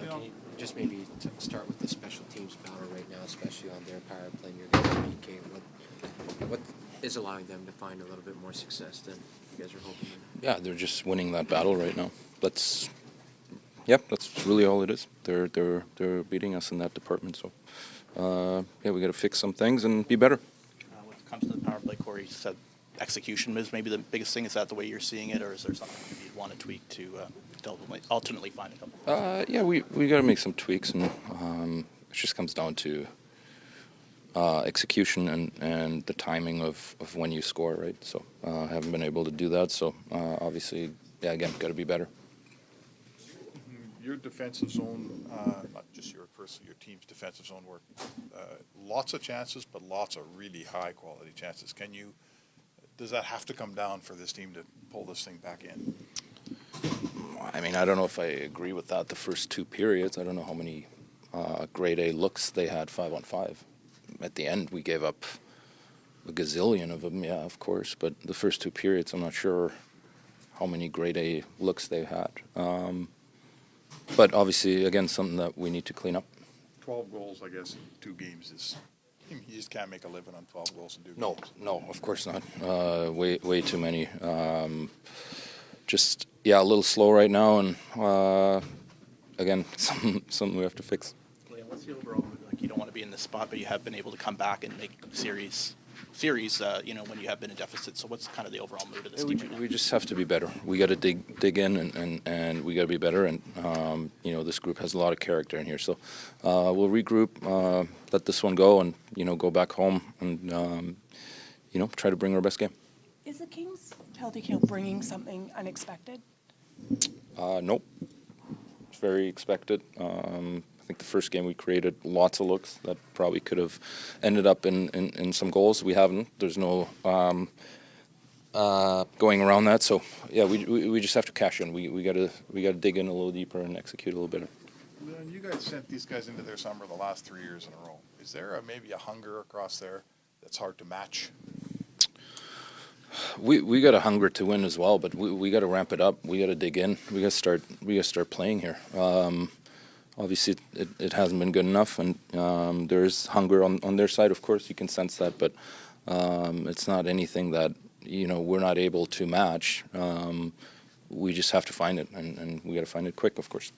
Can you just maybe start with the special teams battle right now, especially on their power play and your guys' PK? What is allowing them to find a little bit more success than you guys are hoping? Yeah, they're just winning that battle right now. That's really all it is. They're beating us in that department. So we got to fix some things and be better. When it comes to the power play, Corey, you said execution is maybe the biggest thing. Is that the way you're seeing it, or is there something you'd want to tweak to ultimately find a couple? We got to make some tweaks, and it just comes down to execution and the timing of when you score, right? So I haven't been able to do that. So obviously, again, got to be better. Your defensive zone, not just your team's defensive zone work, lots of chances, but lots of really high quality chances. Does that have to come down for this team to pull this thing back in? I mean, I don't know if I agree with that. The first two periods, I don't know how many grade A looks they had 5-on-5. At the end, we gave up a gazillion of them, yeah, of course. But the first two periods, I'm not sure how many grade A looks they had. But obviously, again, something that we need to clean up. 12 goals, I guess, in 2 games is... You just can't make a living on 12 goals in 2 games. No, of course not. Way too many. Just, a little slow right now, and again, something we have to fix. What's the overall mood? Like, you don't want to be in this spot, but you have been able to come back and make series, when you have been in deficit. So what's kind of the overall mood of this team right now? We just have to be better. We got to dig in, and we got to be better. And this group has a lot of character in here. So we'll regroup, let this one go, and go back home and try to bring our best game. Is the Kings penalty kill bringing something unexpected? Nope. It's very expected. I think the first game we created lots of looks that probably could have ended up in some goals. We haven't. There's no going around that. So we just have to cash in. We gotta dig in a little deeper and execute a little better. When you guys sent these guys into their summer the last 3 years in a row, is there maybe a hunger across there that's hard to match? We got a hunger to win as well, but we got to ramp it up. We got to dig in. We got to start playing here. Obviously, it hasn't been good enough, and there's hunger on their side. Of course, you can sense that, but it's not anything that we're not able to match. We just have to find it, and we got to find it quick, of course.